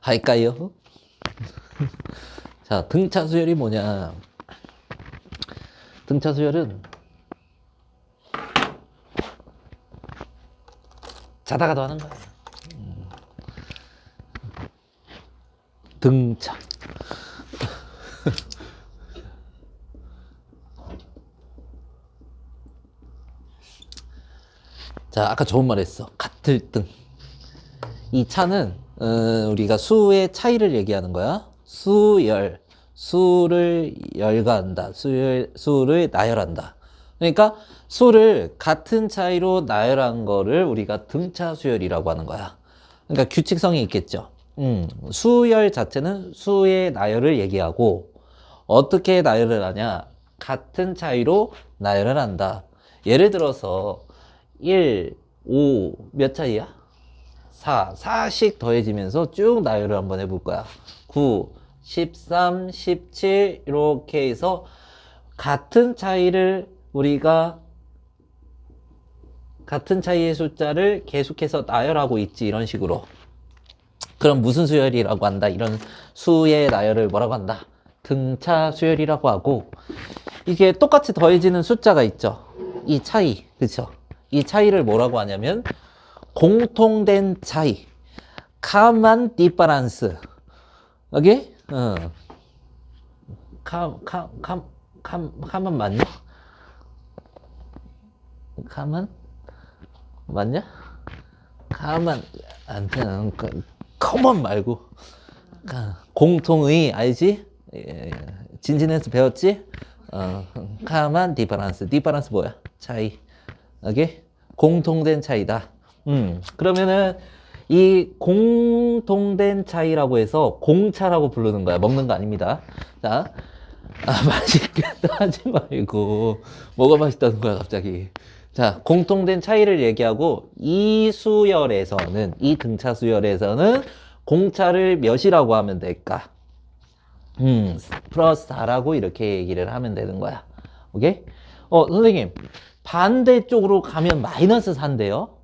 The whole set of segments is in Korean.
할까요? 자, 등차 수열이 뭐냐? 등차 수열은 자다가도 하는 거야. 등차. 자, 아까 좋은 말 했어. 같을 등. 이 차는 우리가 수의 차이를 얘기하는 거야. 수열. 수를 열가한다. 수를 나열한다. 그러니까 수를 같은 차이로 나열한 거를 우리가 등차 수열이라고 하는 거야. 그러니까 규칙성이 있겠죠. 수열 자체는 수의 나열을 얘기하고 어떻게 나열을 하냐? 같은 차이로 나열을 한다. 예를 들어서 1, 5 몇 차이야? 4씩 더해지면서 쭉 나열을 한번 해볼 거야. 9, 13, 17 이렇게 해서 같은 차이를 우리가 같은 차이의 숫자를 계속해서 나열하고 있지 이런 식으로. 그럼 무슨 수열이라고 한다? 이런 수의 나열을 뭐라고 한다? 등차 수열이라고 하고 이게 똑같이 더해지는 숫자가 있죠. 이 차이, 그쵸? 이 차이를 뭐라고 하냐면 공통된 차이, common difference. 오케이? common 맞냐? common 맞냐? common common 말고 공통의 알지? 진진에서 배웠지? common difference. difference 뭐야? 차이. 오케이? 공통된 차이다. 그러면은 이 공통된 차이라고 해서 공차라고 부르는 거야. 먹는 거 아닙니다. 자, 맛있겠다 하지 말고 뭐가 맛있다는 거야 갑자기. 자, 공통된 차이를 얘기하고 이 수열에서는 이 등차 수열에서는 공차를 몇이라고 하면 될까? 플러스 4라고 이렇게 얘기를 하면 되는 거야. 오케이? 선생님 반대쪽으로 가면 마이너스 4인데요?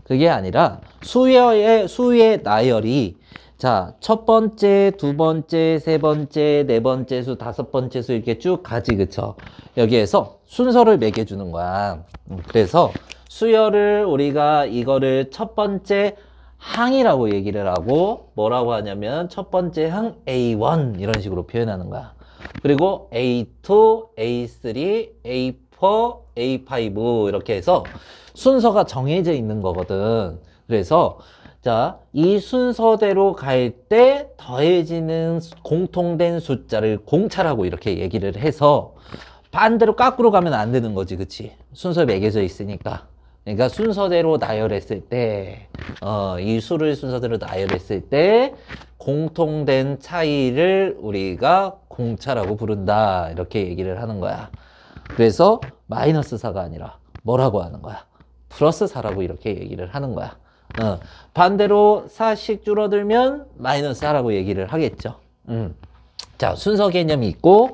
그게 아니라 수의 나열이 자, 첫 번째, 두 번째, 세 번째, 네 번째 수, 다섯 번째 수 이렇게 쭉 가지, 그쵸? 여기에서 순서를 매겨주는 거야. 그래서 수열을 우리가 이거를 첫 번째 항이라고 얘기를 하고 뭐라고 하냐면 첫 번째 항 A1 이런 식으로 표현하는 거야. 그리고 A2, A3, A4, A5 이렇게 해서 순서가 정해져 있는 거거든. 그래서 자, 이 순서대로 갈 때 더해지는 공통된 숫자를 공차라고 이렇게 얘기를 해서 반대로 거꾸로 가면 안 되는 거지, 그치? 순서 매겨져 있으니까. 그러니까 순서대로 나열했을 때, 이 수를 순서대로 나열했을 때 공통된 차이를 우리가 공차라고 부른다. 이렇게 얘기를 하는 거야. 그래서 마이너스 4가 아니라 뭐라고 하는 거야? 플러스 4라고 이렇게 얘기를 하는 거야. 반대로 4씩 줄어들면 마이너스 4라고 얘기를 하겠죠. 자, 순서 개념이 있고,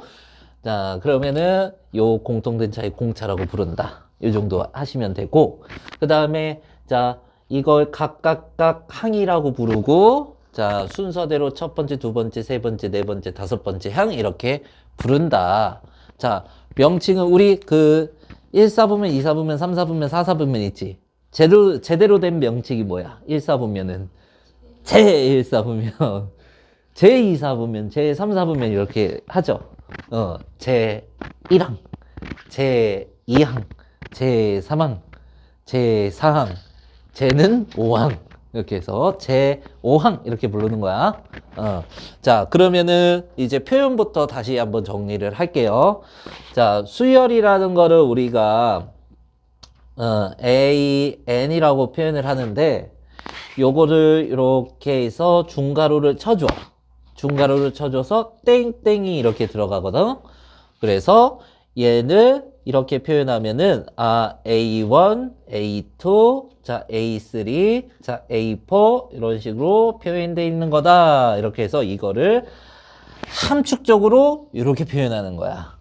자, 그러면은 요 공통된 차이 공차라고 부른다. 이 정도 하시면 되고, 그 다음에 자, 이걸 각각 항이라고 부르고, 자, 순서대로 첫 번째, 두 번째, 세 번째, 네 번째, 다섯 번째 항 이렇게 부른다. 자, 명칭은 우리 1사분면, 2사분면, 3사분면, 4사분면 있지. 제대로 된 명칭이 뭐야? 1사분면은 제1사분면, 제2사분면, 제3사분면 이렇게 하죠. 제1항, 제2항, 제3항, 제4항, 쟤는 5항. 이렇게 해서 제5항 이렇게 부르는 거야. 자, 그러면은 이제 표현부터 다시 한번 정리를 할게요. 자, 수열이라는 거를 우리가 AN이라고 표현을 하는데 요거를 이렇게 해서 중괄호를 쳐줘. 중괄호를 쳐줘서 땡땡이 이렇게 들어가거든. 그래서 얘를 이렇게 표현하면은 A1, A2, 자 A3, 자 A4 이런 식으로 표현되어 있는 거다. 이렇게 해서 이거를 함축적으로 이렇게 표현하는 거야.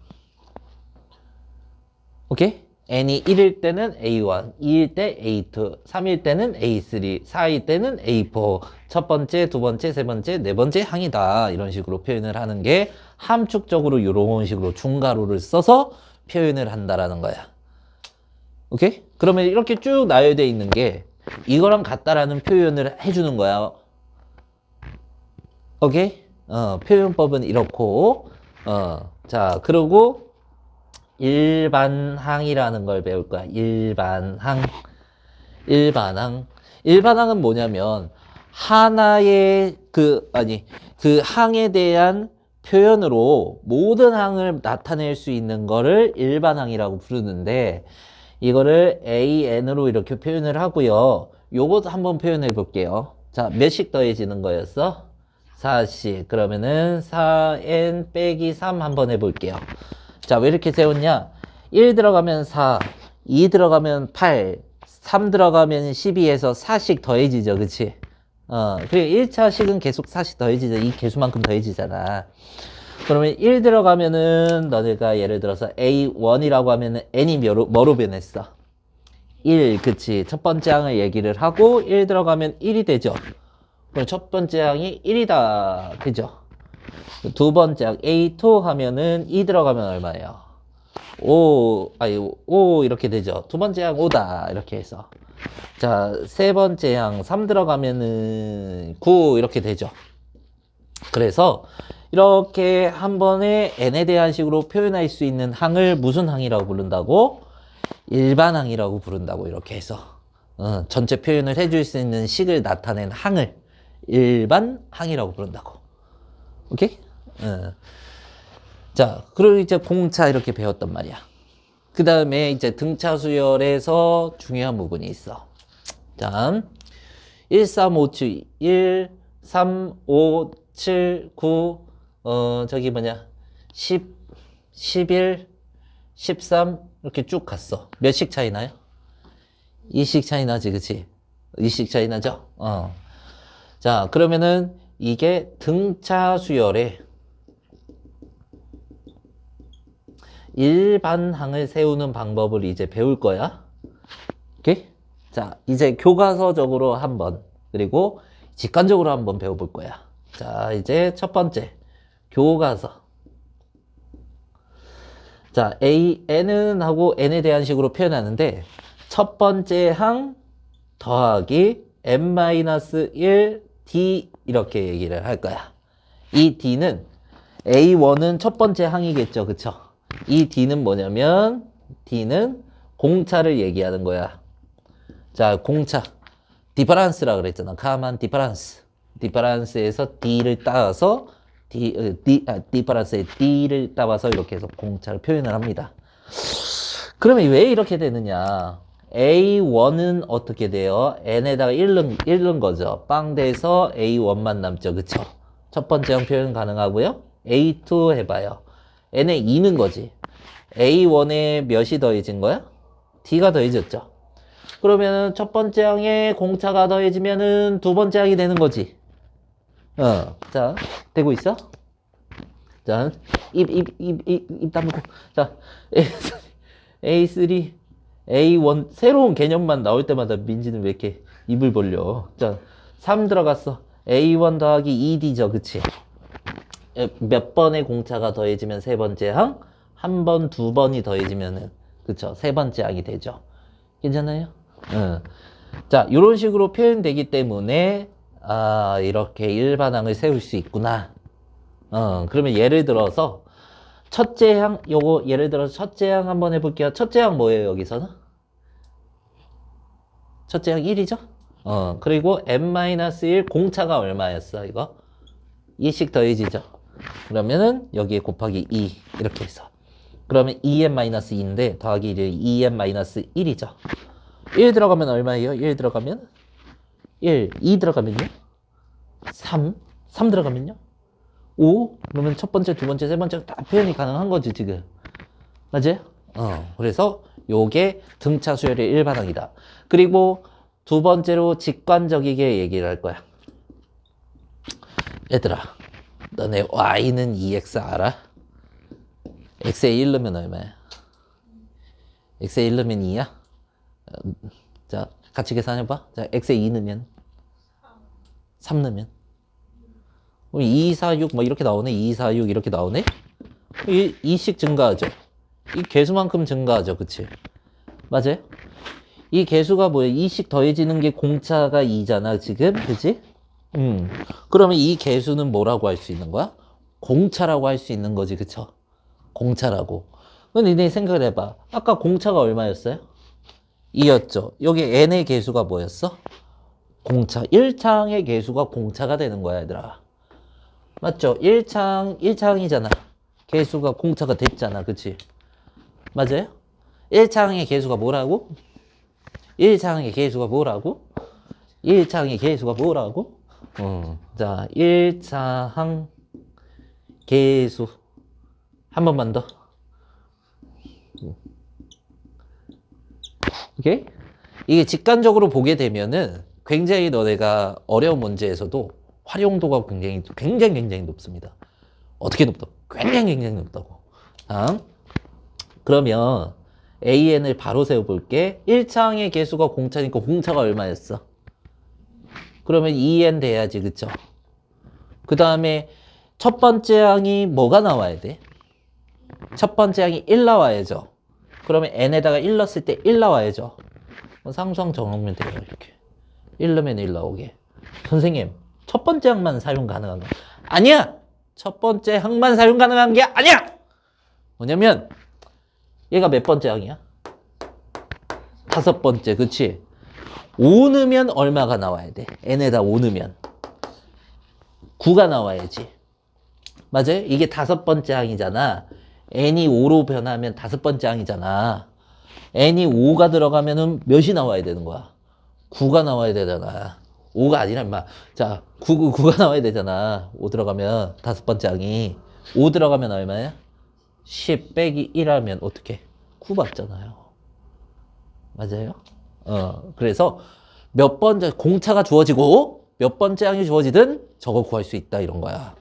오케이? n이 1일 때는 A1, 2일 때 A2, 3일 때는 A3, 4일 때는 A4. 첫 번째, 두 번째, 세 번째, 네 번째 항이다. 이런 식으로 표현을 하는 게 함축적으로 이런 식으로 중괄호를 써서 표현을 한다라는 거야. 오케이? 그러면 이렇게 쭉 나열되어 있는 게 이거랑 같다라는 표현을 해주는 거야. 오케이? 표현법은 이렇고, 자, 그리고 일반항이라는 걸 배울 거야. 일반항. 일반항. 일반항은 뭐냐면, 하나의 그 항에 대한 표현으로 모든 항을 나타낼 수 있는 거를 일반항이라고 부르는데, 이거를 AN으로 이렇게 표현을 하고요. 요것도 한번 표현해 볼게요. 자, 몇씩 더해지는 거였어? 4씩. 그러면은 4N 빼기 3 한번 해볼게요. 자, 왜 이렇게 세웠냐? 1 들어가면 4, 2 들어가면 8, 3 들어가면 12에서 4씩 더해지죠. 그치? 그리고 1차식은 계속 4씩 더해지죠. 이 개수만큼 더해지잖아. 그러면 1 들어가면은 너네가 예를 들어서 A1이라고 하면은 N이 뭐로 변했어? 1, 그치. 첫 번째 항을 얘기를 하고 1 들어가면 1이 되죠. 그럼 첫 번째 항이 1이다. 그죠? 두 번째 항 A2 하면은 2 들어가면 얼마예요? 5 이렇게 되죠. 두 번째 항 5다. 이렇게 해서. 자, 세 번째 항 3 들어가면은 9 이렇게 되죠. 그래서 이렇게 한 번에 n에 대한 식으로 표현할 수 있는 항을 무슨 항이라고 부른다고? 일반항이라고 부른다고. 이렇게 해서 전체 표현을 해줄 수 있는 식을 나타낸 항을 일반항이라고 부른다고. 오케이? 자, 그리고 이제 공차 이렇게 배웠단 말이야. 그 다음에 이제 등차 수열에서 중요한 부분이 있어. 자, 1, 3, 5, 7, 1, 3, 5, 7, 9, 저기 뭐냐, 10, 11, 13, 이렇게 쭉 갔어. 몇씩 차이 나요? 2씩 차이 나지, 그치? 2씩 차이 나죠? 자, 그러면은 이게 등차 수열에 일반항을 세우는 방법을 이제 배울 거야. 오케이? 자, 이제 교과서적으로 한번, 그리고 직관적으로 한번 배워볼 거야. 자, 이제 첫 번째. 교과서. 자, N은 하고 N에 대한 식으로 표현하는데, 첫 번째 항 더하기 N-1 D 이렇게 얘기를 할 거야. 이 D는 A1은 첫 번째 항이겠죠. 그쵸? 이 D는 뭐냐면, D는 공차를 얘기하는 거야. 자, 공차. 디퍼런스라 그랬잖아. 가만 디퍼런스. 디퍼런스에서 D를 따서 디퍼런스에 D를 따와서 이렇게 해서 공차를 표현을 합니다. 그러면 왜 이렇게 되느냐? A1은 어떻게 돼요? N에다가 1 넣은 거죠. 빵 돼서 A1만 남죠. 그쵸? 첫 번째 형 표현 가능하고요. A2 해봐요. N에 2는 거지. A1에 몇이 더해진 거야? D가 더해졌죠. 그러면은 첫 번째 항에 공차가 더해지면은 두 번째 항이 되는 거지. 자, 되고 있어? 자, 입 다물고. 자, A3, A1, 새로운 개념만 나올 때마다 민지는 왜 이렇게 입을 벌려? 자, 3 들어갔어. A1 더하기 2D죠, 그치? 몇 번의 공차가 더해지면 세 번째 항? 한 번, 두 번이 더해지면은, 그쵸? 세 번째 항이 되죠. 괜찮아요? 자, 이런 식으로 표현되기 때문에, 이렇게 일반항을 세울 수 있구나. 그러면 예를 들어서, 첫째 항, 요거, 예를 들어서 첫째 항 한번 해볼게요. 첫째 항 뭐예요, 여기서는? 첫째 항 1이죠? 그리고 n-1 공차가 얼마였어, 이거? 2씩 더해지죠? 그러면은, 여기에 곱하기 2, 이렇게 해서. 그러면 2n-2인데, 더하기 1이 2n-1이죠? 1 들어가면 얼마예요? 1 들어가면? 1, 2 들어가면요? 3 들어가면요? 5? 그러면 첫 번째, 두 번째, 세 번째 다 표현이 가능한 거지, 지금. 맞아요? 그래서 요게 등차 수열의 일반항이다. 그리고 두 번째로 직관적이게 얘기를 할 거야. 얘들아, 너네 y는 2x 알아? x에 1 넣으면 얼마야? x에 1 넣으면 2야? 자, 같이 계산해봐. 자, x에 2 넣으면 3 넣으면 2, 4, 6 뭐 이렇게 나오네. 2, 4, 6 이렇게 나오네. 2씩 증가하죠. 이 개수만큼 증가하죠. 그치? 맞아요? 이 개수가 뭐야? 2씩 더해지는 게 공차가 2잖아. 지금? 그치? 그러면 이 개수는 뭐라고 할 수 있는 거야? 공차라고 할 수 있는 거지. 그쵸? 공차라고. 그럼 니네 생각을 해봐. 아까 공차가 얼마였어요? 2였죠. 여기 n의 개수가 뭐였어? 공차. 1창의 개수가 공차가 되는 거야, 얘들아. 맞죠? 1창이잖아. 개수가 공차가 됐잖아. 그치? 맞아요? 1창의 개수가 뭐라고? 1창의 개수가 뭐라고? 1창의 개수가 뭐라고? 자, 1창 개수. 한 번만 더. 오케이? 이게 직관적으로 보게 되면은 굉장히 너네가 어려운 문제에서도 활용도가 굉장히 높습니다. 어떻게 높다? 굉장히 높다고. 다음. 그러면 AN을 바로 세워볼게. 1창의 개수가 공차니까 공차가 얼마였어? 그러면 2N 돼야지, 그쵸? 그 다음에 첫 번째 항이 뭐가 나와야 돼? 첫 번째 항이 1 나와야죠. 그러면 N에다가 1 넣었을 때 1 나와야죠. 상수항 정하면 돼요, 이렇게. 1 넣으면 1 나오게. 선생님, 첫 번째 항만 사용 가능한 거 아니야! 첫 번째 항만 사용 가능한 게 아니야! 뭐냐면 얘가 몇 번째 항이야? 5번째, 그치? 5 넣으면 얼마가 나와야 돼? n에다 5 넣으면 9가 나와야지. 맞아요? 이게 5번째 항이잖아. n이 5로 변하면 5번째 항이잖아. n이 5가 들어가면은 몇이 나와야 되는 거야? 9가 나와야 되잖아. 5가 아니라 임마. 자, 9가 나와야 되잖아. 5 들어가면 5번째 항이 5 들어가면 얼마야? 10 빼기 1 하면 어떻게? 9 받잖아요. 맞아요? 그래서 몇 번째 공차가 주어지고 몇 번째 항이 주어지든 저거 구할 수 있다 이런 거야.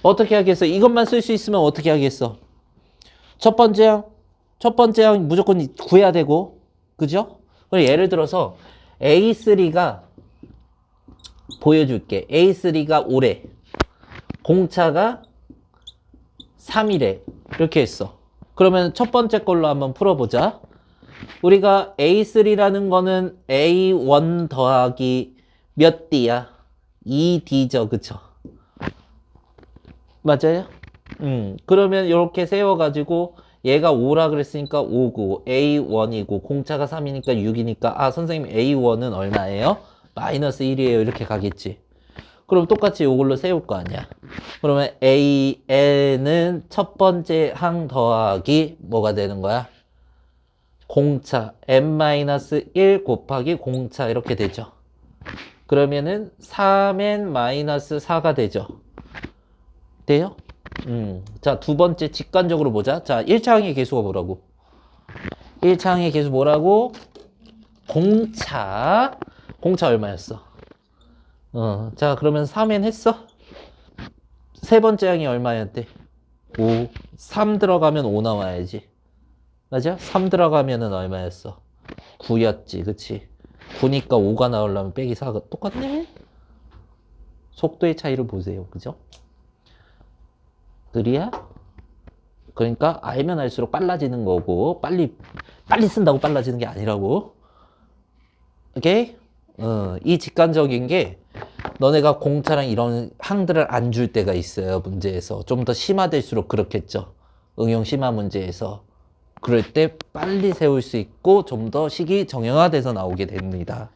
어떻게 하겠어? 이것만 쓸 수 있으면 어떻게 하겠어? 첫 번째 항 무조건 구해야 되고, 그죠? 그럼 예를 들어서 A3가 보여줄게. A3가 5래. 공차가 3이래. 이렇게 했어. 그러면 첫 번째 걸로 한번 풀어보자. 우리가 A3라는 거는 A1 더하기 몇 D야? 2D죠, 그쵸? 맞아요? 그러면 이렇게 세워가지고 얘가 5라 그랬으니까 5고 A1이고 공차가 3이니까 6이니까 아 선생님 A1은 얼마예요? 마이너스 1이에요 이렇게 가겠지. 그럼 똑같이 이걸로 세울 거 아니야. 그러면 AN은 첫 번째 항 더하기 뭐가 되는 거야? 공차 n-1 곱하기 공차 이렇게 되죠. 그러면은 3n-4가 되죠. 돼요? 자, 두 번째 직관적으로 보자. 자, 1차항의 개수가 뭐라고? 1차항의 개수 뭐라고? 공차. 공차 얼마였어? 자, 그러면 3n 했어? 세 번째 항이 얼마였대? 5. 3 들어가면 5 나와야지. 맞아? 3 들어가면은 얼마였어? 9였지, 그치? 9니까 5가 나오려면 빼기 4가 똑같네? 속도의 차이를 보세요, 그죠? 그래야? 그러니까 알면 알수록 빨라지는 거고, 빨리 쓴다고 빨라지는 게 아니라고. 오케이? 이 직관적인 게 너네가 공차랑 이런 항들을 안 줄 때가 있어요, 문제에서. 좀 더 심화될수록 그렇겠죠. 응용 심화 문제에서. 그럴 때 빨리 세울 수 있고 좀 더 식이 정형화돼서 나오게 됩니다.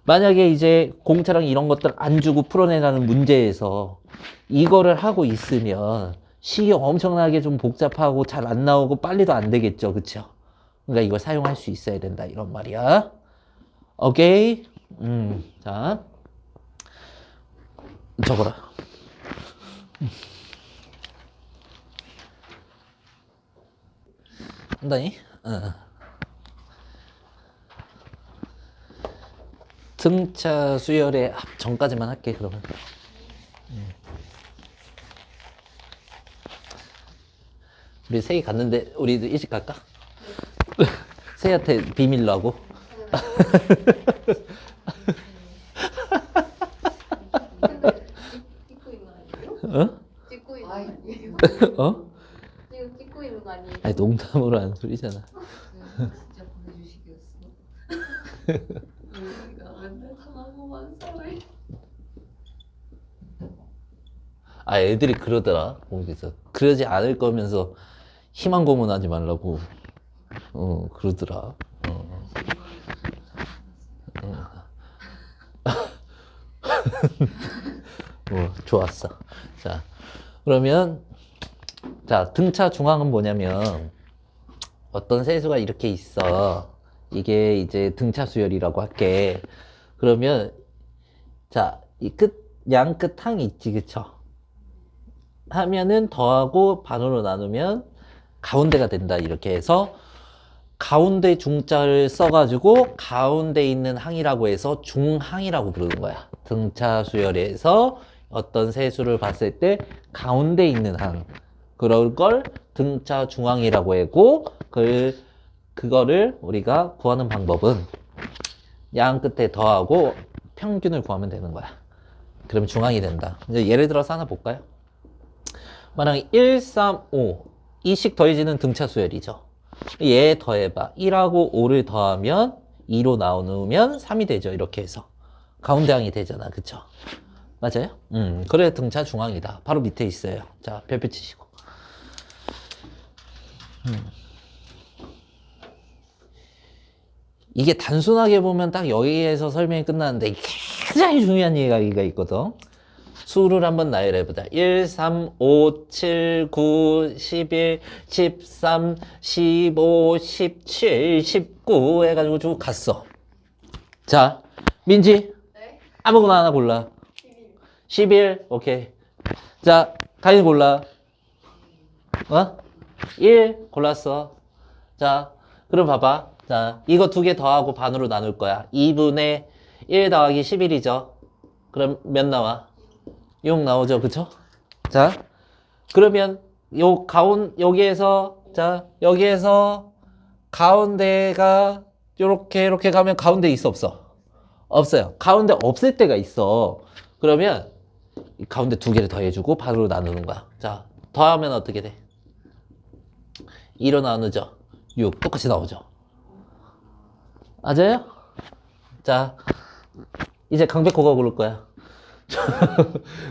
만약에 이제 공차랑 이런 것들 안 주고 풀어내라는 문제에서 이거를 하고 있으면 식이 엄청나게 좀 복잡하고 잘 안 나오고 빨리도 안 되겠죠. 그쵸? 그러니까 이걸 사용할 수 있어야 된다. 이런 말이야. 오케이? 자. 적어라. 한다니? 등차 수열의 합정까지만 할게 그러면. 우리 세이 갔는데 우리도 일찍 갈까? 세한테 비밀로 하고. 근데 찍고 있는 거 아니에요? 어? 찍고 있는 거 아니에요? 어? 지금 찍고 있는 거 아니에요? 아니 농담으로 하는 소리잖아. 진짜 보내주시겠어? 우리가 맨날 전화만 살아요. 아 애들이 그러더라. 거기서 그러지 않을 거면서 희망 고문하지 말라고. 그러더라. 좋았어. 자, 그러면 자 등차 중앙은 뭐냐면 어떤 세수가 이렇게 있어. 이게 이제 등차 수열이라고 할게. 그러면 자, 이 끝, 양 끝 항이 있지, 그쵸? 하면은 더하고 반으로 나누면 가운데가 된다. 이렇게 해서 가운데 중자를 써가지고 가운데 있는 항이라고 해서 중항이라고 부르는 거야. 등차 수열에서 어떤 세수를 봤을 때 가운데 있는 항. 그럴 걸 등차 중항이라고 하고 그거를 우리가 구하는 방법은 양 끝에 더하고 평균을 구하면 되는 거야. 그러면 중항이 된다. 이제 예를 들어서 하나 볼까요? 만약에 1, 3, 5 이씩 더해지는 등차 수열이죠. 얘 더해봐. 1하고 5를 더하면 2로 나누면 3이 되죠. 이렇게 해서 가운데 항이 되잖아. 그쵸? 맞아요? 그래 등차 중앙이다. 바로 밑에 있어요. 자, 별표 치시고. 이게 단순하게 보면 딱 여기에서 설명이 끝나는데 이게 가장 중요한 얘기가 있거든. 수를 한번 나열해보자. 1, 3, 5, 7, 9, 11, 13, 15, 17, 19 해가지고 쭉 갔어. 자, 민지. 네? 아무거나 하나 골라. 11. 11, 오케이. 자, 가인 골라. 1 골랐어. 자, 그럼 봐봐. 자, 이거 두 개 더하고 반으로 나눌 거야. 2분의 1 더하기 11이죠. 그럼 몇 나와? 6 나오죠. 그쵸? 자, 그러면 여기에서, 자, 여기에서 가운데가 이렇게 가면 가운데 있어, 없어? 없어요. 가운데 없을 때가 있어. 그러면 이 가운데 두 개를 더해주고 반으로 나누는 거야. 자, 더하면 어떻게 돼? 2로 나누죠. 6 똑같이 나오죠. 맞아요? 자, 이제 강백호가 고를 거야.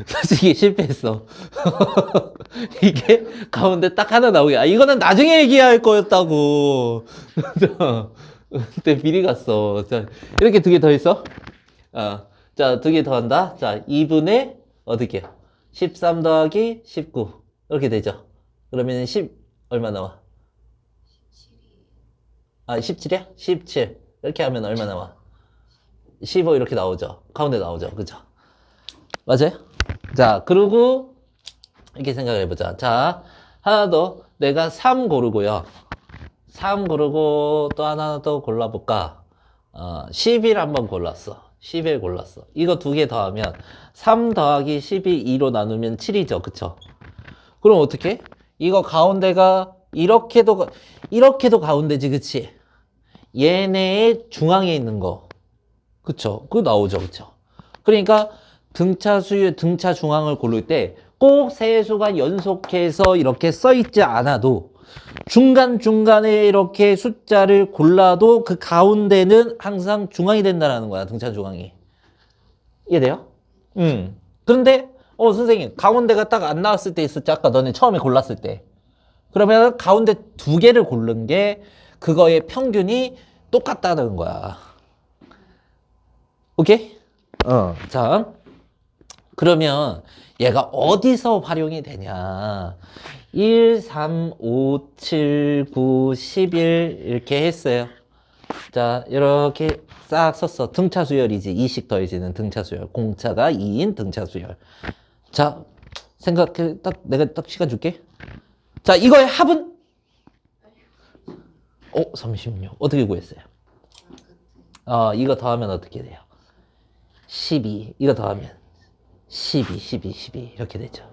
솔직히 실패했어. 이게 가운데 딱 하나 나오게. 아, 이거는 나중에 얘기할 거였다고. 그때 미리 갔어. 자, 이렇게 두 개 더 있어. 자, 두 개 더 한다. 자, 2분의 어떻게? 13 더하기 19. 이렇게 되죠. 그러면 10 얼마 나와? 17이야? 17. 이렇게 하면 얼마 나와? 15 이렇게 나오죠. 가운데 나오죠. 그죠? 맞아요? 자, 그리고 이렇게 생각해보자. 자, 하나 더. 내가 3 고르고요. 3 고르고 또 하나 더 골라볼까? 11 한번 골랐어. 11 골랐어. 이거 두 개 더하면 3 더하기 12, 2로 나누면 7이죠. 그쵸? 그럼 어떻게? 이거 가운데가 이렇게도 가운데지. 그치? 얘네의 중앙에 있는 거. 그쵸? 그거 나오죠. 그쵸? 그러니까 등차 중앙을 고를 때 꼭 세수가 연속해서 이렇게 써 있지 않아도 중간중간에 이렇게 숫자를 골라도 그 가운데는 항상 중앙이 된다는 거야. 등차 중앙이. 이해돼요? 그런데 선생님 가운데가 딱 안 나왔을 때 있었지. 아까 너네 처음에 골랐을 때. 그러면 가운데 두 개를 고른 게 그거의 평균이 똑같다는 거야. 오케이? 자, 그러면 얘가 어디서 활용이 되냐? 1, 3, 5, 7, 9, 11 이렇게 했어요. 자, 이렇게 싹 썼어. 등차 수열이지. 2씩 더해지는 등차 수열. 공차가 2인 등차 수열. 자, 생각해. 내가 딱 시간 줄게. 자, 이거의 합은? 36. 어떻게 구했어요? 이거 더하면 어떻게 돼요? 12. 이거 더하면 12 이렇게 되죠.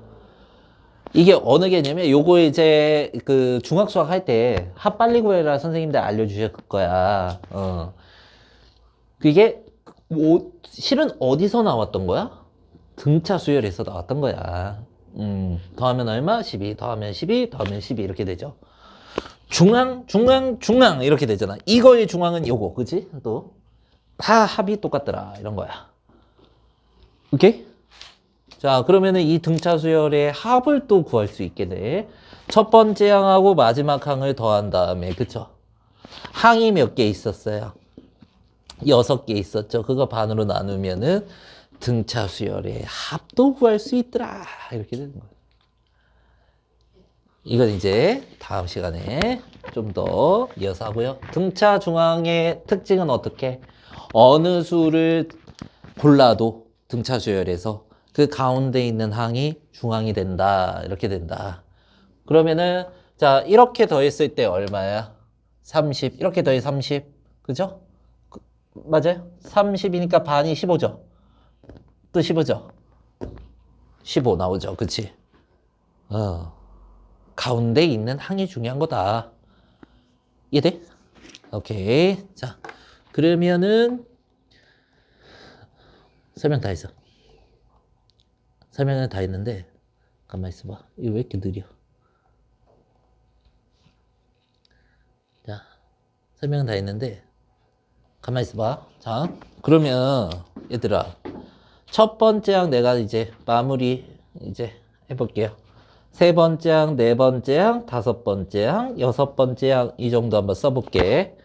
이게 어느 개념이야? 요거 이제 그 중학 수학 할 때 합 빨리 구해라 선생님들 알려주실 거야. 그게 실은 어디서 나왔던 거야? 등차 수열에서 나왔던 거야. 더하면 얼마? 12, 더하면 12, 더하면 12 이렇게 되죠. 중앙, 중앙, 중앙 이렇게 되잖아. 이거의 중앙은 요거, 그치? 또 다 합이 똑같더라 이런 거야. 오케이? 자, 그러면은 이 등차 수열의 합을 또 구할 수 있게 돼. 첫 번째 항하고 마지막 항을 더한 다음에, 그쵸? 항이 몇 개 있었어요? 6개 있었죠. 그거 반으로 나누면은 등차 수열의 합도 구할 수 있더라. 이렇게 되는 거예요. 이건 이제 다음 시간에 좀 더 이어서 하고요. 등차 중앙의 특징은 어떻게? 어느 수를 골라도 등차 수열에서 그 가운데 있는 항이 중앙이 된다. 이렇게 된다. 그러면은 자 이렇게 더했을 때 얼마야? 30. 이렇게 더해 30. 그죠? 맞아요? 30이니까 반이 15죠? 또 15죠? 15 나오죠? 그치? 가운데 있는 항이 중요한 거다. 이해돼? 오케이. 자, 그러면은 설명 다 했어. 설명은 다 했는데 가만히 있어봐. 이거 왜 이렇게 느려? 자, 설명은 다 했는데 가만히 있어봐. 자, 그러면 얘들아 첫 번째 항 내가 이제 마무리 이제 해볼게요. 세 번째 항, 네 번째 항, 다섯 번째 항, 여섯 번째 항 이 정도 한번 써볼게.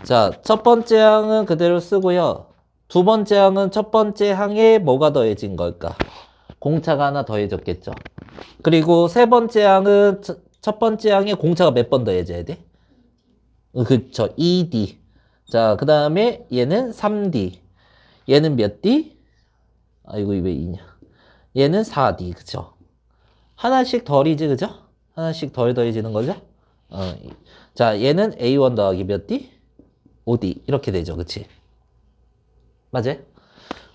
자, 첫 번째 항은 그대로 쓰고요. 두 번째 항은 첫 번째 항에 뭐가 더해진 걸까? 공차가 하나 더해졌겠죠. 그리고 세 번째 항은 첫 번째 항에 공차가 몇 번 더해져야 돼? 그쵸, 2D. 자, 그 다음에 얘는 3D. 얘는 몇 D? 아이고, 왜 2냐. 얘는 4D, 그쵸? 하나씩 덜이지, 그죠? 하나씩 덜 더해지는 거죠? 자, 얘는 A1 더하기 몇 D? 5D. 이렇게 되죠, 그치? 맞아요?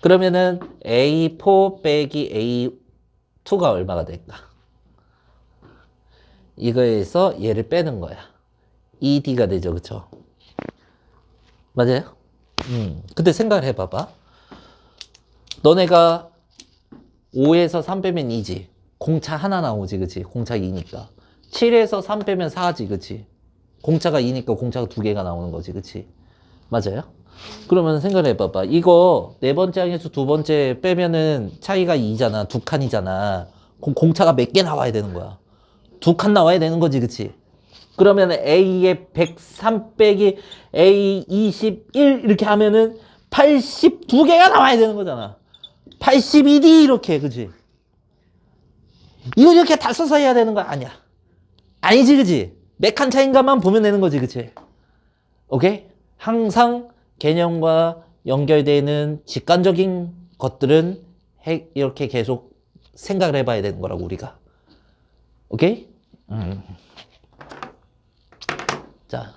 그러면은 A4 빼기 A2가 얼마가 될까? 이거에서 얘를 빼는 거야. 2D가 되죠, 그쵸? 맞아요? 근데 생각을 해봐봐. 너네가 5에서 3 빼면 2지. 공차 하나 나오지, 그치? 공차 2니까. 7에서 3 빼면 4지, 그치? 공차가 2니까 공차가 2개가 나오는 거지, 그치? 맞아요? 그러면 생각을 해봐봐. 이거 네 번째 항에서 두 번째 빼면은 차이가 2잖아. 2칸이잖아. 그럼 공차가 몇 개 나와야 되는 거야? 2칸 나와야 되는 거지, 그치? 그러면 A의 103 빼기 A 21 이렇게 하면은 82개가 나와야 되는 거잖아. 82D 이렇게, 그치? 이거 이렇게 다 써서 해야 되는 거 아니야. 아니지, 그치? 몇 칸 차인가만 보면 되는 거지, 그치? 오케이? 항상 개념과 연결되는 직관적인 것들은 이렇게 계속 생각을 해봐야 되는 거라고, 우리가. 오케이? 자.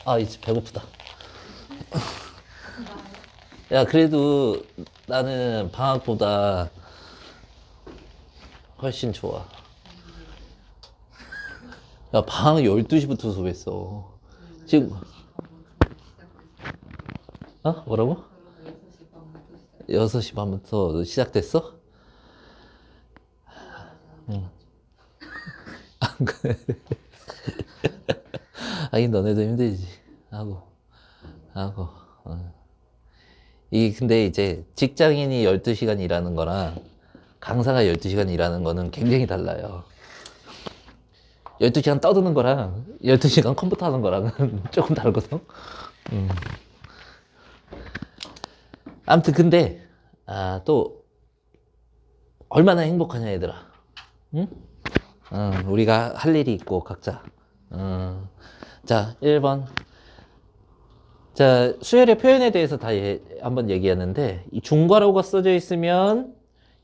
아, 이제 배고프다. 야, 그래도 나는 방학보다 훨씬 좋아. 야, 방학 12시부터 수업했어. 지금, 뭐라고? 6시 반부터 시작됐어? 응. 아니, 너네도 힘들지. 하고. 근데 이제 직장인이 12시간 일하는 거랑 강사가 12시간 일하는 거는 굉장히 달라요. 12시간 떠드는 거랑 12시간 컴퓨터 하는 거랑은 조금 다르거든. 아무튼 근데 또 얼마나 행복하냐 얘들아. 응? 우리가 할 일이 있고 각자. 자, 1번. 자, 수열의 표현에 대해서 다 한번 얘기하는데 이 중괄호가 써져 있으면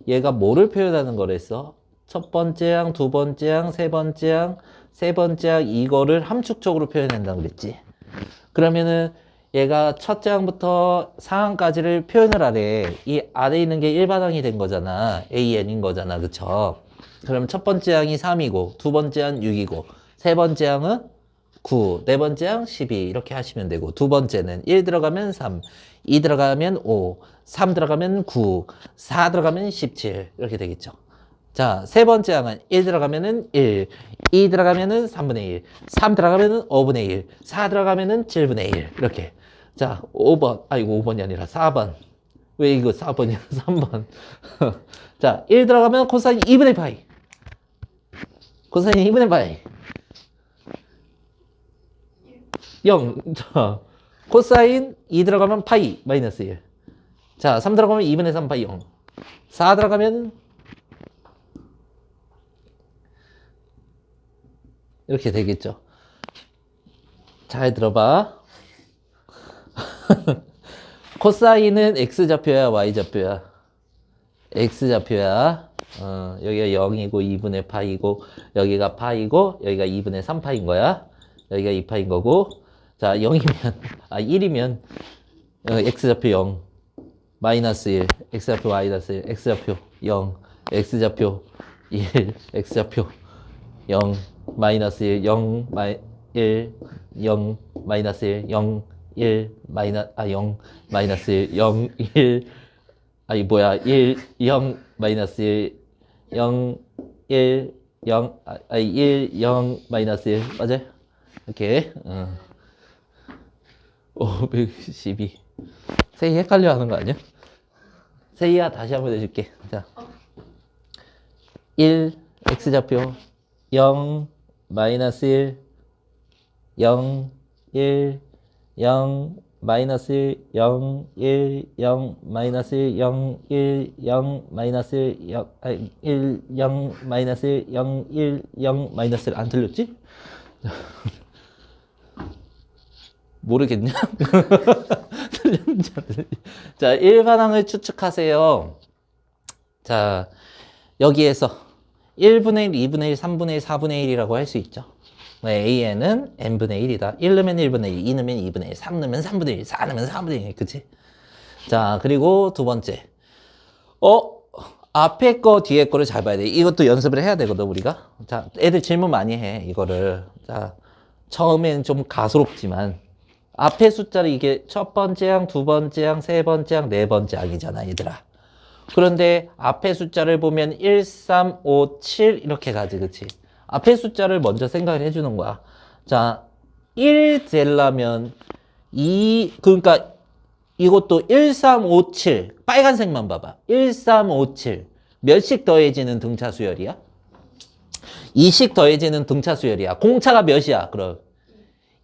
얘가 뭐를 표현하는 거랬어? 첫 번째 항, 두 번째 항, 세 번째 항, 세 번째 항 이거를 함축적으로 표현한다고 그랬지. 그러면은 얘가 첫째 항부터 상항까지를 표현을 하래. 이 아래 있는 게 일반항이 된 거잖아. AN인 거잖아. 그쵸? 그럼 첫 번째 항이 3이고, 두 번째 항 6이고, 세 번째 항은 9, 네 번째 항 12 이렇게 하시면 되고, 두 번째는 1 들어가면 3, 2 들어가면 5, 3 들어가면 9, 4 들어가면 17 이렇게 되겠죠. 자, 세 번째 항은 1 들어가면은 1, 2 들어가면은 3분의 1, 3 들어가면은 5분의 1, 4 들어가면은 7분의 1 이렇게. 자, 5번, 아이고 5번이 아니라 4번. 왜 이거 4번이야? 3번. 자, 1 들어가면 코사인 2분의 파이. 코사인 2분의 파이. 0. 자, 코사인 2 들어가면 파이 마이너스 1. 자, 3 들어가면 2분의 3 파이 0. 4 들어가면 이렇게 되겠죠. 잘 들어봐. 코사인은 X좌표야, Y좌표야? X좌표야. 여기가 0이고 2분의 파이고 여기가 파이고 여기가 2분의 3파인 거야. 여기가 2파인 거고. 자, 0이면 1이면 X좌표 0 마이너스 1 X좌표 마이너스 1 X좌표 0 X좌표 1 X좌표 0 마이너스 1 0 1 0 마이너스 1 0 1 0 마이너스 1 0 1 아니 뭐야 1 0 마이너스 1 0 1 0 1 0 마이너스 1 맞아요? 이렇게 512 세이 헷갈려 하는 거 아니야? 세이야 다시 한번 해줄게. 자, 1 X좌표 0 마이너스 1 0 1 0 마이너스 1 0 1 0 마이너스 1 0 1 0 마이너스 1 0 1 0 마이너스 1 0 1 0 마이너스 1 안 틀렸지? 모르겠냐? 틀렸는지 안 틀렸는지. 자, 일반항을 추측하세요. 자, 여기에서 1분의 1, 2분의 1, 3분의 1, 4분의 1이라고 할 수 있죠. AN은 n분의 1이다. 1 넣으면 1분의 1, 2 넣으면 2분의 1, 3 넣으면 3분의 1, 4 넣으면 4분의 1. 그치? 자, 그리고 두 번째. 앞에 거, 뒤에 거를 잘 봐야 돼. 이것도 연습을 해야 되거든, 우리가. 자, 애들 질문 많이 해, 이거를. 자, 처음엔 좀 가소롭지만. 앞에 숫자를 이게 첫 번째 항, 두 번째 항, 세 번째 항, 네 번째 항이잖아, 얘들아. 그런데 앞에 숫자를 보면 1, 3, 5, 7 이렇게 가지, 그치? 앞에 숫자를 먼저 생각을 해주는 거야. 자, 1 되려면 그러니까 이것도 1, 3, 5, 7 빨간색만 봐봐. 1, 3, 5, 7 몇씩 더해지는 등차 수열이야? 2씩 더해지는 등차 수열이야. 공차가 몇이야? 그럼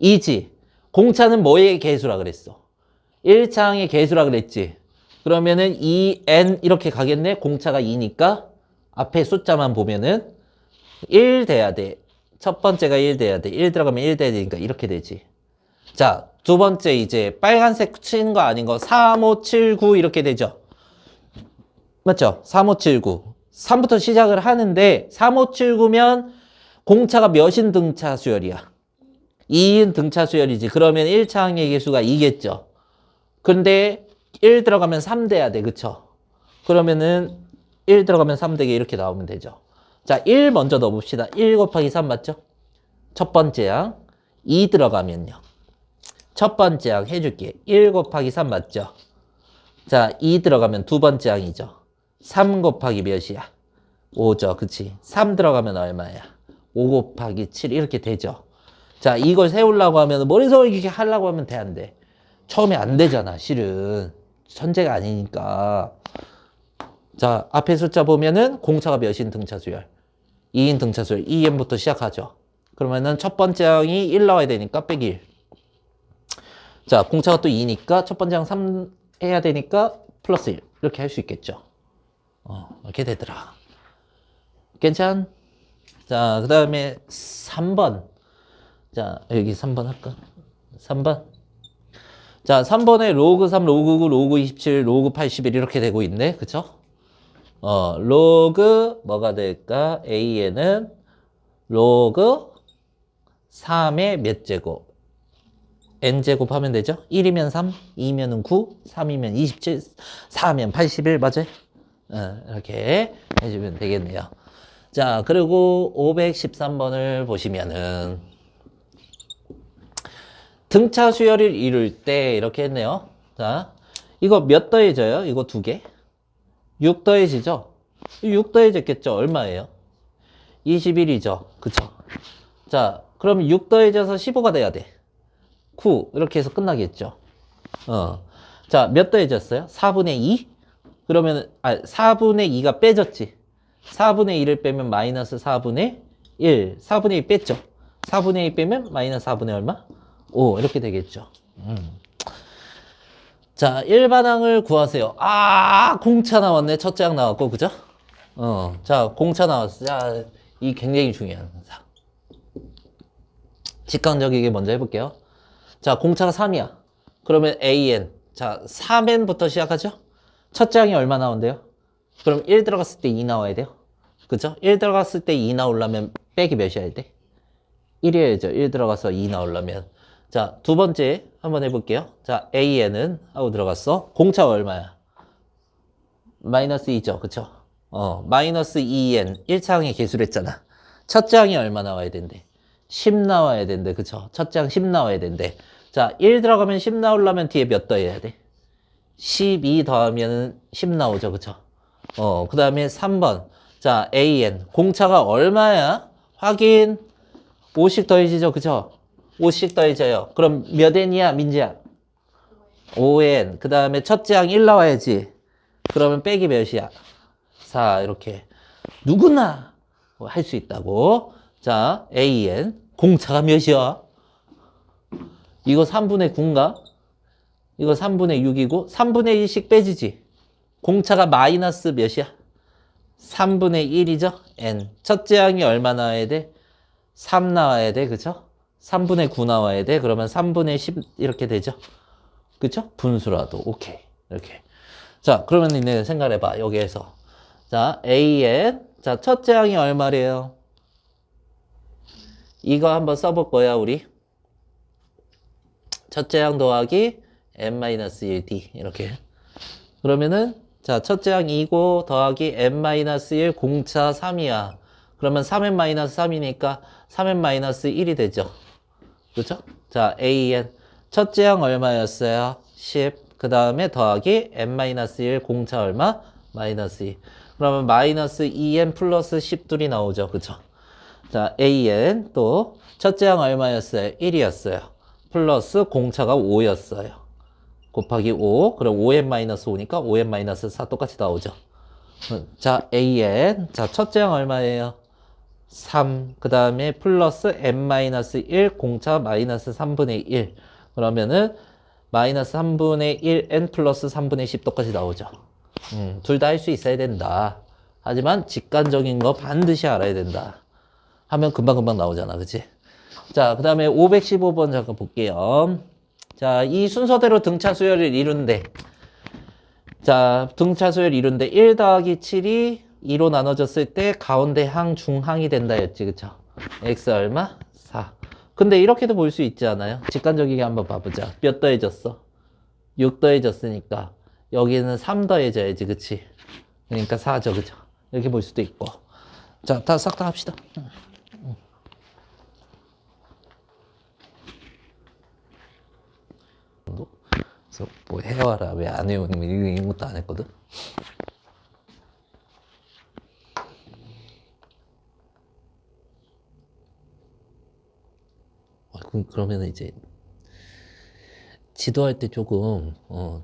2지. 공차는 뭐의 개수라 그랬어? 1차항의 개수라 그랬지. 그러면은 2n 이렇게 가겠네. 공차가 2니까 앞에 숫자만 보면은 1 돼야 돼. 첫 번째가 1 돼야 돼. 1 들어가면 1 돼야 되니까 이렇게 되지. 자, 두 번째 이제 빨간색 치는 거 아닌 거 3, 5, 7, 9 이렇게 되죠. 맞죠? 3, 5, 7, 9. 3부터 시작을 하는데 3, 5, 7, 9면 공차가 몇인 등차 수열이야? 2인 등차 수열이지. 그러면 1차항의 개수가 2겠죠. 근데 1 들어가면 3 돼야 돼. 그쵸? 그러면은 1 들어가면 3 되게 이렇게 나오면 되죠. 자, 1 먼저 넣어봅시다. 1 곱하기 3 맞죠? 첫 번째 항. 2 들어가면요. 첫 번째 항 해줄게. 1 곱하기 3 맞죠? 자, 2 들어가면 두 번째 항이죠. 3 곱하기 몇이야? 5죠. 그치? 3 들어가면 얼마야? 5 곱하기 7 이렇게 되죠. 자, 이걸 세우려고 하면 머릿속에 이렇게 하려고 하면 돼, 안 돼? 처음에 안 되잖아, 실은. 천재가 아니니까. 자, 앞에 숫자 보면은 공차가 몇인 등차 수열? 2인 등차 수열. 2n부터 시작하죠. 그러면은 첫 번째 항이 1 나와야 되니까 빼기 1. 자, 공차가 또 2니까 첫 번째 항 3 해야 되니까 플러스 1. 이렇게 할 수 있겠죠. 이렇게 되더라. 괜찮? 자, 그 다음에 3번. 자, 여기 3번 할까? 3번. 자, 3번에 로그 3, 로그 9, 로그 27, 로그 81 이렇게 되고 있네. 그쵸? 로그 뭐가 될까? A에는 로그 3의 몇 제곱? n제곱 하면 되죠? 1이면 3, 2면은 9, 3이면 27, 4면 81, 맞아요? 이렇게 해주면 되겠네요. 자, 그리고 513번을 보시면은 등차 수열을 이룰 때 이렇게 했네요. 자, 이거 몇 더해져요? 이거 두 개? 6 더해지죠? 6 더해졌겠죠? 얼마예요? 21이죠? 그쵸? 자, 그럼 6 더해져서 15가 돼야 돼. 9 이렇게 해서 끝나겠죠? 자, 몇 더해졌어요? 4분의 2? 그러면 4분의 2가 빼졌지. 4분의 2를 빼면 마이너스 4분의 1. 4분의 2 뺐죠. 4분의 2 빼면 마이너스 4분의 얼마? 5 이렇게 되겠죠. 자, 일반항을 구하세요. 공차 나왔네. 첫째 항 나왔고, 그죠? 자, 공차 나왔어. 자, 이 굉장히 중요한 사. 직관적이게 먼저 해볼게요. 자, 공차가 3이야. 그러면 AN. 자, 3N부터 시작하죠? 첫째 항이 얼마 나온대요? 그럼 1 들어갔을 때 2 나와야 돼요. 그죠? 1 들어갔을 때 2 나오려면 빼기 몇이어야 돼? 1이어야죠. 1 들어가서 2 나오려면. 자, 두 번째 한번 해볼게요. 자, AN은 하고 들어갔어. 공차가 얼마야? 마이너스 2죠. 그쵸? 마이너스 2N. 1차 항에 계수했잖아. 첫째 항이 얼마 나와야 된대? 10 나와야 된대. 그쵸? 첫째 항 10 나와야 된대. 자, 1 들어가면 10 나오려면 뒤에 몇 더해야 돼? 12 더하면 10 나오죠. 그쵸? 그 다음에 3번. 자, AN. 공차가 얼마야? 확인. 5씩 더해지죠. 그쵸? 5씩 더해져요. 그럼 몇 N이야, 민지야? 5N. 그 다음에 첫째 항 1 나와야지. 그러면 빼기 몇이야? 4. 이렇게. 누구나 할 수 있다고. 자, AN. 공차가 몇이야? 이거 3분의 9인가? 이거 3분의 6이고 3분의 1씩 빼지지. 공차가 마이너스 몇이야? 3분의 1이죠? N. 첫째 항이 얼마 나와야 돼? 3 나와야 돼. 그쵸? 3분의 9 나와야 돼. 그러면 3분의 10 이렇게 되죠? 그쵸? 분수라도. 오케이. 이렇게. 자, 그러면 니네 생각해봐. 여기에서. 자, AN. 자, 첫째 항이 얼마래요? 이거 한번 써볼 거야, 우리. 첫째 항 더하기 n-1d. 이렇게. 그러면은, 자, 첫째 항 2고 더하기 n-1 공차 3이야. 그러면 3n-3이니까 3n-1이 되죠. 그죠? 자, AN. 첫째 항 얼마였어요? 10. 그 다음에 더하기 n-1 공차 얼마? 마이너스 2. 그러면 마이너스 2n 플러스 10둘이 나오죠. 그죠? 자, AN 또 첫째 항 얼마였어요? 1이었어요. 플러스 공차가 5였어요. 곱하기 5. 그럼 5n-5니까 5n-4 똑같이 나오죠. 자, AN. 자, 첫째 항 얼마예요? 3. 그 다음에 플러스 n-1 공차 마이너스 3분의 1. 그러면은 마이너스 3분의 1n 플러스 3분의 10 똑같이 나오죠. 둘 다 할 수 있어야 된다. 하지만 직관적인 거 반드시 알아야 된다. 하면 금방금방 나오잖아. 그치? 자, 그 다음에 515번 잠깐 볼게요. 자, 이 순서대로 등차 수열을 이룬대. 자, 등차 수열 이룬대. 1 더하기 7이 2로 나눠졌을 때 가운데 항, 중항이 된다 했지. 그쵸? x 얼마? 4. 근데 이렇게도 볼 수 있지 않아요? 직관적이게 한번 봐보자. 몇 더해졌어? 6 더해졌으니까 여기는 3 더해져야지. 그치? 그러니까 4죠. 그쵸? 이렇게 볼 수도 있고. 자, 다 싹 다 합시다. 그래서 뭐 해와라 왜 안 해요? 이런 것도 안 했거든. 그러면 이제 지도할 때 조금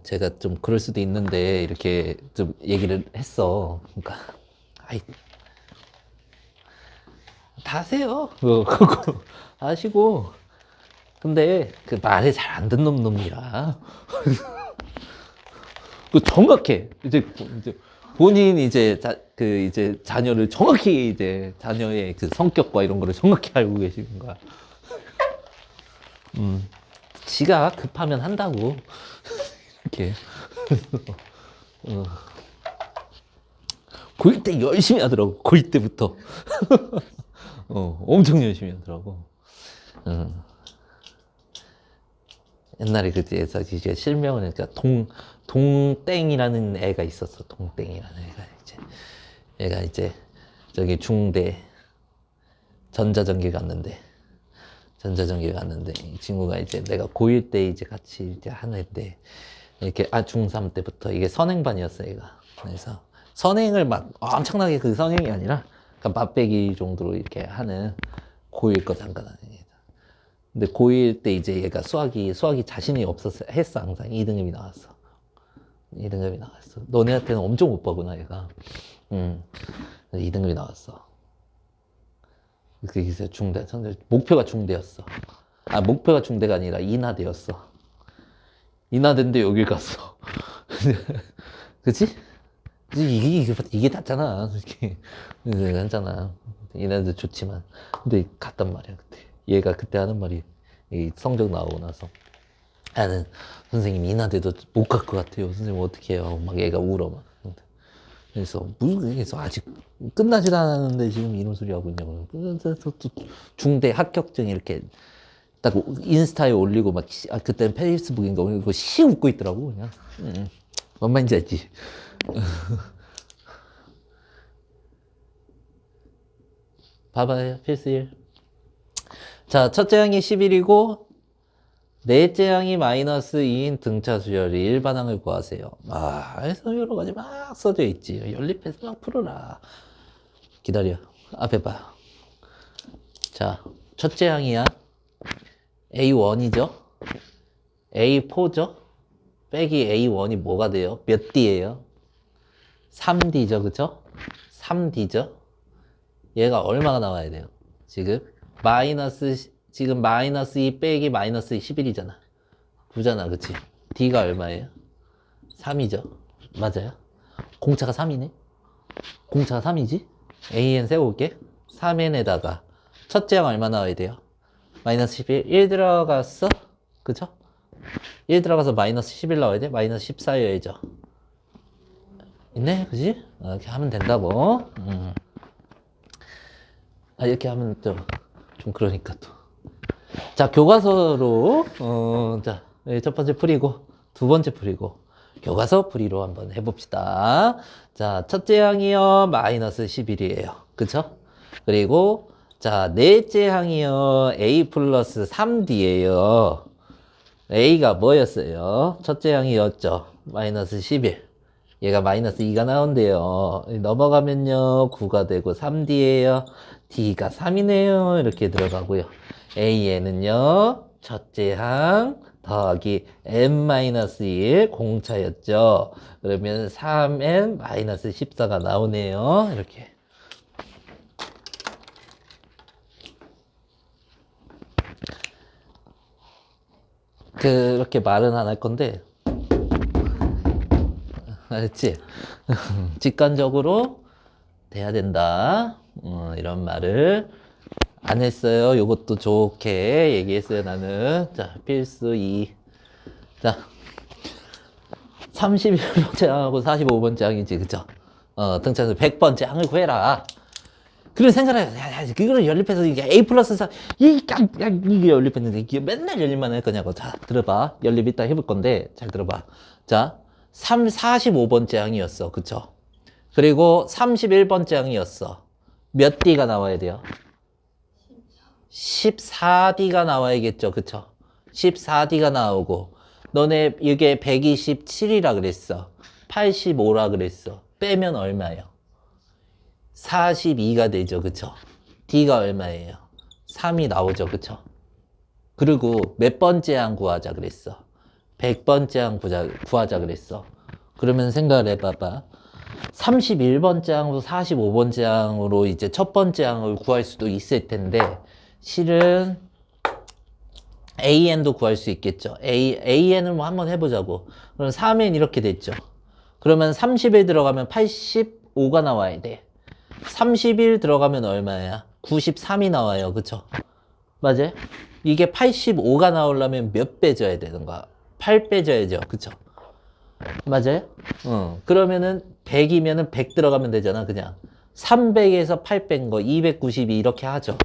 제가 좀 그럴 수도 있는데 이렇게 좀 얘기를 했어. 그러니까 아이 다 하세요. 그거 하시고. 근데 그 말을 잘 안 듣는 놈이라 그 정확해. 이제 본인 이제 이제 자녀를 정확히 이제 자녀의 그 성격과 이런 거를 정확히 알고 계시는 거야. 지가 급하면 한다고 이렇게. 고1 때 열심히 하더라고. 고1 때부터 엄청 열심히 하더라고. 옛날에 그때에서 이제 실명을 했니까 동땡이라는 애가 있었어. 동땡이라는 애가 이제 저기 중대 전자전기 갔는데 이 친구가 이제 내가 고1 때 이제 같이 이제 하는데 이렇게 중3 때부터 이게 선행반이었어 얘가. 그래서 선행을 막 엄청나게 그 선행이 아니라 그러니까 맛배기 정도로 이렇게 하는 고1 거 잠깐 하는 얘다. 근데 고1 때 이제 얘가 수학이 자신이 없었어. 했어. 항상 2등급이 나왔어. 2등급이 나왔어. 너네한테는 엄청 못 봐구나 얘가. 2등급이 나왔어. 그래서 중대, 목표가 중대였어. 목표가 중대가 아니라 인하대였어. 인하대인데 여길 갔어. 그치? 이게 낫잖아. 이렇게. 괜찮아. 인하대 좋지만. 근데 갔단 말이야, 그때. 얘가 그때 하는 말이, 이 성적 나오고 나서. 나는 선생님 인하대도 못 갈 것 같아요. 선생님 어떻게 해요? 막 얘가 울어. 막. 그래서 아직 끝나지도 않았는데 지금 이런 소리 하고 있냐고. 그래서 또 중대 합격증 이렇게 딱 인스타에 올리고 막 그때는 페이스북인가 올리고 시 웃고 있더라고 그냥. 뭔 말인지 알지? 봐봐요 필수 1. 자, 첫째 항이 11이고 넷째 항이 마이너스 2인 등차 수열이 일반항을 구하세요. 그래서 여러 가지 막 써져 있지. 연립해서 막 풀어라. 기다려. 앞에 봐. 자, 첫째 항이야. A1이죠? A4죠? 빼기 A1이 뭐가 돼요? 몇 D예요? 3D죠, 그쵸? 3D죠? 얘가 얼마가 나와야 돼요? 지금 마이너스 2 빼기 마이너스 11이잖아. 9잖아, 그치? D가 얼마예요? 3이죠? 맞아요? 공차가 3이네? 공차가 3이지? AN 세워볼게. 3N에다가 첫째 항 얼마 나와야 돼요? 마이너스 11. 1 들어갔어? 그쵸? 1 들어가서 마이너스 11 나와야 돼? 마이너스 14여야죠. 있네? 그치? 이렇게 하면 된다고. 이렇게 하면 좀 그러니까 또. 자, 교과서로, 자, 첫 번째 풀이고, 두 번째 풀이고, 교과서 풀이로 한번 해봅시다. 자, 첫째 항이요, 마이너스 11이에요. 그쵸? 그리고, 자, 넷째 항이요, A 플러스 3D예요. A가 뭐였어요? 첫째 항이었죠. 마이너스 11. 얘가 마이너스 2가 나온대요. 넘어가면요, 9가 되고 3D예요. D가 3이네요. 이렇게 들어가고요. A에는요, 첫째 항 더하기 n-1 공차였죠. 그러면 3n-14가 나오네요. 이렇게. 그렇게 말은 안 할 건데, 알았지? 직관적으로 돼야 된다. 이런 말을 안 했어요. 요것도 좋게 얘기했어요, 나는. 자, 필수 2. 자, 31번째 항하고 45번째 항이지, 그쵸? 등차수 100번째 항을 구해라. 그런 생각을 해요. 야, 그거를 연립해서 이게 A 플러스 4, 이게 연립했는데 이게 맨날 연립만 할 거냐고. 자, 들어봐. 연립 이따 해볼 건데, 잘 들어봐. 자, 45번째 항이었어. 그쵸? 그리고 31번째 항이었어. 몇 D가 나와야 돼요? 14D가 나와야겠죠. 그쵸? 14D가 나오고, 너네 이게 127이라 그랬어. 85라 그랬어. 빼면 얼마예요? 42가 되죠. 그쵸? D가 얼마예요? 3이 나오죠. 그쵸? 그리고 몇 번째 항 구하자 그랬어? 100번째 항 구하자 그랬어. 그러면 생각을 해봐봐. 31번째 항으로 45번째 항으로 이제 첫 번째 항을 구할 수도 있을 텐데, 실은 AN도 구할 수 있겠죠. AN을 뭐 한번 해보자고. 그럼 3N 이렇게 됐죠. 그러면 30에 들어가면 85가 나와야 돼. 31 들어가면 얼마야? 93이 나와요. 그쵸? 맞아요? 이게 85가 나오려면 몇 빼줘야 되는가? 8 빼줘야죠. 그쵸? 맞아요? 그러면은 100이면은 100 들어가면 되잖아. 그냥 300에서 8 뺀 거 292 이렇게 하죠.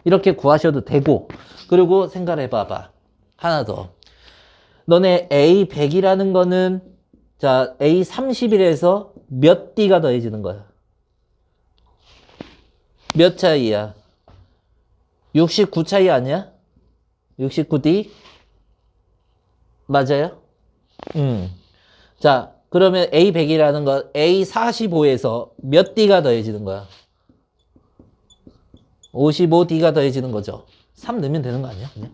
이렇게 구하셔도 되고, 그리고 생각해 봐봐. 하나 더. 너네 A100이라는 거는 자 A31에서 몇 D가 더해지는 거야? 몇 차이야? 69 차이 아니야? 69D? 맞아요? 자, 그러면 A100이라는 건 A45에서 몇 D가 더해지는 거야? 55D가 더해지는 거죠. 3 넣으면 되는 거 아니야? 그냥?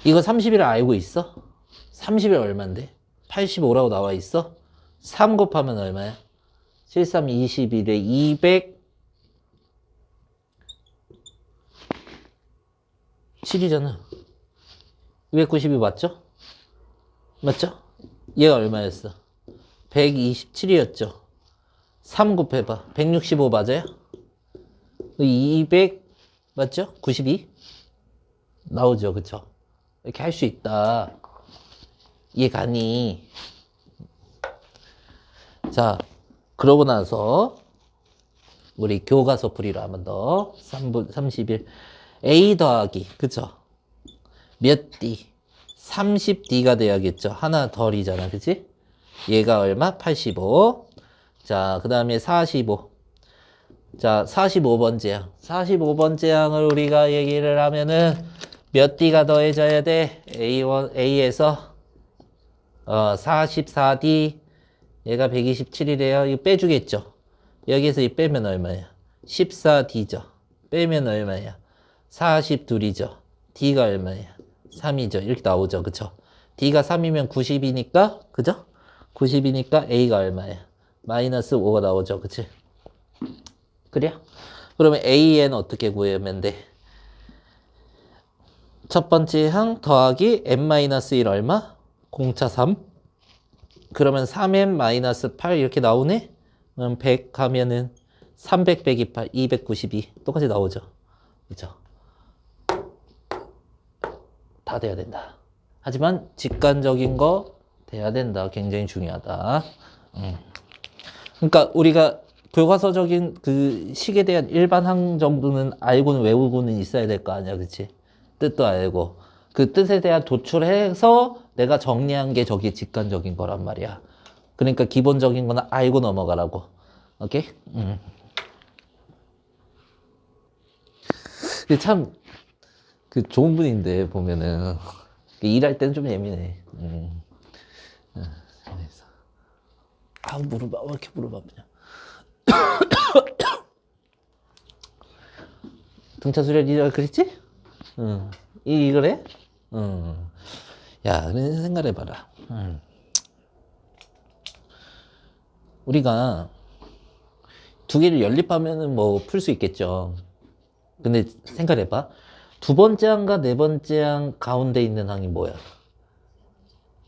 이거 30일 알고 있어? 30일 얼만데? 85라고 나와 있어? 3 곱하면 얼마야? 73, 21에 200 7이잖아. 292 맞죠? 맞죠? 얘가 얼마였어? 127이었죠. 3 곱해봐. 165 맞아요? 200 맞죠? 92 나오죠. 그쵸? 이렇게 할 수 있다. 이해 가니? 자, 그러고 나서 우리 교과서 풀이로 한번 더 31 A 더하기 그쵸? 몇 D? 30D가 돼야겠죠. 하나 덜이잖아. 그치? 얘가 얼마? 85. 자, 그 다음에 45. 자, 45번째 항. 45번째 항을 우리가 얘기를 하면은 몇 D가 더해져야 돼? A에서 44D. 얘가 127이래요. 이거 빼주겠죠. 여기서 이 빼면 얼마야? 14D죠. 빼면 얼마야? 42이죠. D가 얼마야? 3이죠. 이렇게 나오죠. 그쵸? D가 3이면 90이니까, 그죠? 90이니까 A가 얼마야? 마이너스 5가 나오죠. 그치? 그래요? 그러면 AN 어떻게 구하면 돼? 첫 번째 항 더하기 n-1 얼마? 공차 3. 그러면 3n-8 이렇게 나오네? 그럼 100 하면은 300 빼기 8, 292 똑같이 나오죠. 그죠? 다 돼야 된다. 하지만 직관적인 거 돼야 된다. 굉장히 중요하다. 그러니까 우리가 교과서적인 그 식에 대한 일반항 정도는 알고는 외우고는 있어야 될 거 아니야. 그치? 뜻도 알고. 그 뜻에 대한 도출해서 내가 정리한 게 저게 직관적인 거란 말이야. 그러니까 기본적인 거는 알고 넘어가라고. 오케이? 근데 참, 그 좋은 분인데, 보면은. 일할 때는 좀 예민해. 아, 무릎, 왜 이렇게 무릎 아프냐. 등차 수련이라 그랬지? 응. 이거래? 응. 야, 그런 생각해봐라. 우리가 두 개를 연립하면은 뭐 풀 수 있겠죠. 근데 생각해봐. 두 번째 항과 네 번째 항 가운데 있는 항이 뭐야?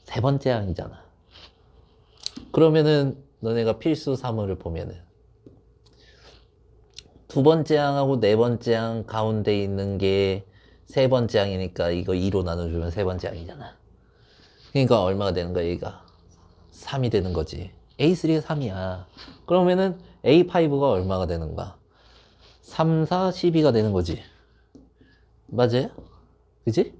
세 번째 항이잖아. 그러면은 너네가 필수 사물을 보면은 두 번째 항하고 네 번째 항 가운데 있는 게 세 번째 항이니까 이거 2로 나눠주면 세 번째 항이잖아. 그러니까 얼마가 되는 거야, 얘가? 3이 되는 거지. A3가 3이야. 그러면은 A5가 얼마가 되는 거야? 3, 4, 12가 되는 거지. 맞아요? 그지?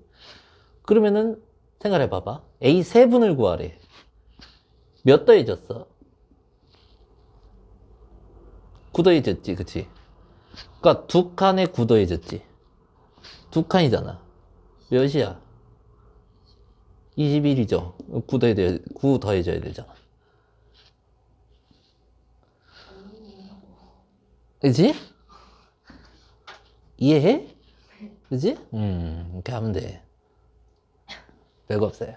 그러면은 생각해 봐봐. A7을 구하래. 몇 더해졌어? 9 더해졌지, 그치? 그러니까 두 칸에 9 더해졌지. 두 칸이잖아. 몇이야? 21이죠. 9 더해져야 되잖아. 그치? 이해해? 그치? 이렇게 하면 돼. 별거 없어요.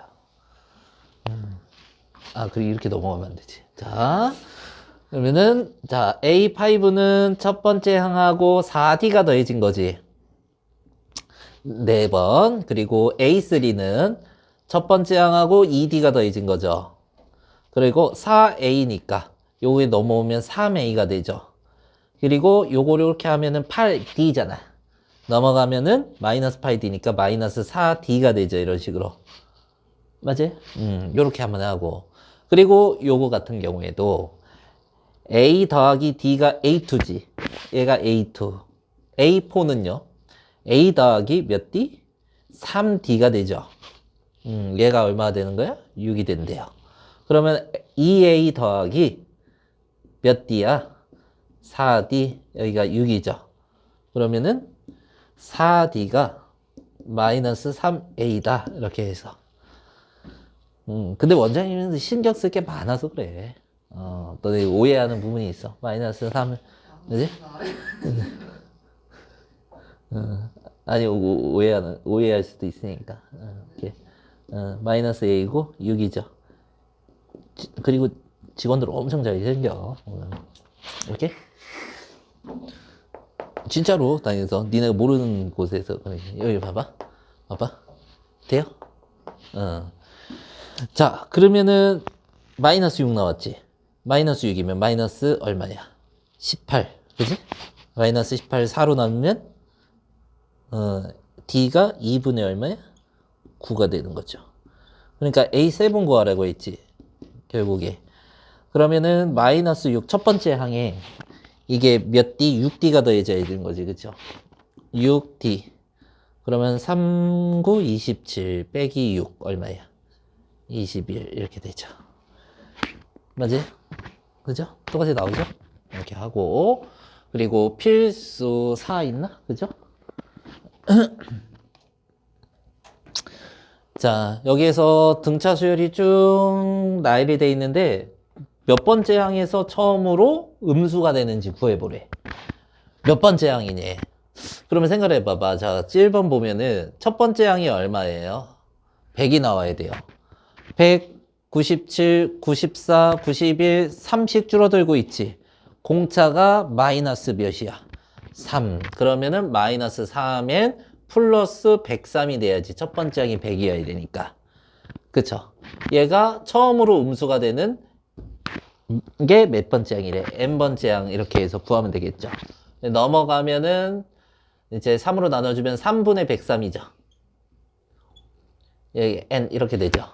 아, 그리고 이렇게 넘어가면 안 되지. 자, 그러면은, 자, A5는 첫 번째 항하고 4D가 더해진 거지. 4번. 그리고 A3는 첫 번째 항하고 2D가 더해진 거죠. 그리고 4A니까 요게 넘어오면 3A가 되죠. 그리고 요거를 이렇게 하면은 8D잖아. 넘어가면은 마이너스 8D니까 마이너스 4D가 되죠. 이런 식으로. 맞아요? 요렇게 한번 하고. 그리고 요거 같은 경우에도 A 더하기 D가 A2지. 얘가 A2. A4는요. A 더하기 몇 D? 3D가 되죠. 얘가 얼마가 되는 거야? 6이 된대요. 그러면 2a 더하기 몇 d야? 4d, 여기가 6이죠. 그러면은 4d가 마이너스 3a다. 이렇게 해서. 근데 원장님은 신경 쓸 게 많아서 그래. 너네 오해하는 부분이 있어. 마이너스 3, 그지? 아니, 오해할 수도 있으니까. 이렇게. 마이너스 a고 6이죠. 그리고 직원들 엄청 잘 생겨. 이렇게. 진짜로 다니면서 니네가 모르는 곳에서 여기 봐봐. 돼요? 자, 그러면은 마이너스 6 나왔지. 마이너스 6이면 마이너스 얼마야? 18. 그지? 마이너스 18 4로 나누면 d가 2분의 얼마야? 9가 되는 거죠. 그러니까 A7 구하라고 했지. 결국에. 그러면은 마이너스 6 첫 번째 항에 이게 몇 D? 6D가 더해져야 되는 거지. 그쵸? 6D. 그러면 3, 9, 27 빼기 6 얼마야? 21 이렇게 되죠. 맞지? 그죠? 똑같이 나오죠? 이렇게 하고 그리고 필수 4 있나? 그죠? 자, 여기에서 등차 수열이 쭉 나열이 돼 있는데 몇 번째 항에서 처음으로 음수가 되는지 구해보래. 몇 번째 항이니? 그러면 생각을 해봐봐. 자, 1번 보면은 첫 번째 항이 얼마예요? 100이 나와야 돼요. 100, 97, 94, 91, 30 줄어들고 있지. 공차가 마이너스 몇이야? 3. 그러면은 마이너스 4면 플러스 103이 돼야지. 첫 번째 항이 100이어야 되니까. 그쵸? 얘가 처음으로 음수가 되는 게 몇 번째 항이래? n번째 항 이렇게 해서 구하면 되겠죠. 넘어가면은 이제 3으로 나눠주면 3분의 103이죠. 여기 n 이렇게 되죠.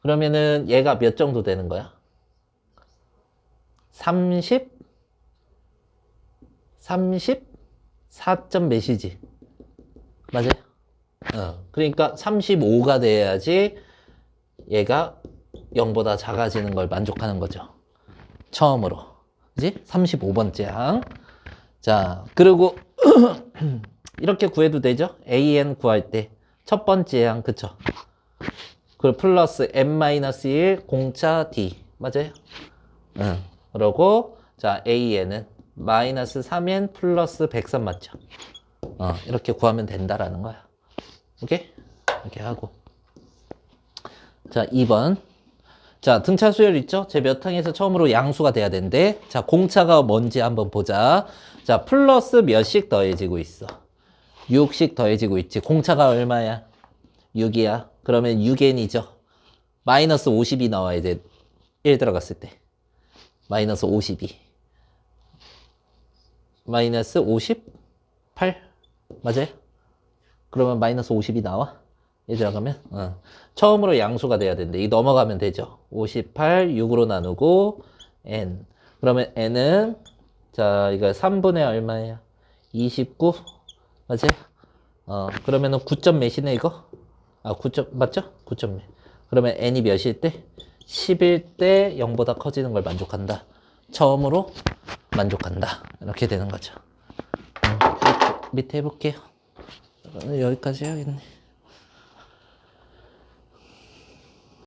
그러면은 얘가 몇 정도 되는 거야? 30? 34점 몇이지? 맞아요? 그러니까 35가 돼야지 얘가 0보다 작아지는 걸 만족하는 거죠. 처음으로. 그지? 35번째 항. 자, 그리고 이렇게 구해도 되죠? AN 구할 때. 첫 번째 항, 그쵸? 그리고 플러스 n-1 공차 D. 맞아요? 그러고, 자, AN은 마이너스 3n 플러스 103 맞죠? 이렇게 구하면 된다라는 거야. 오케이? 이렇게 하고. 자, 2번. 자, 등차 수열 있죠? 제 몇 항에서 처음으로 양수가 돼야 되는데, 자, 공차가 뭔지 한번 보자. 자, 플러스 몇씩 더해지고 있어? 6씩 더해지고 있지. 공차가 얼마야? 6이야. 그러면 6n이죠. 마이너스 50이 나와야 돼. 1 들어갔을 때. 마이너스 52. 마이너스 58? 맞아요? 그러면 마이너스 50이 나와? 얘 들어가면? 처음으로 양수가 돼야 되는데, 이 넘어가면 되죠. 58, 6으로 나누고, n. 그러면 n은, 자, 이거 3분의 얼마예요? 29? 맞아요? 그러면은 9점 몇이네, 이거? 9점, 맞죠? 9점 몇. 그러면 n이 몇일 때? 10일 때 0보다 커지는 걸 만족한다. 처음으로 만족한다. 이렇게 되는 거죠. 밑에 해볼게요. 여기까지 해야겠네.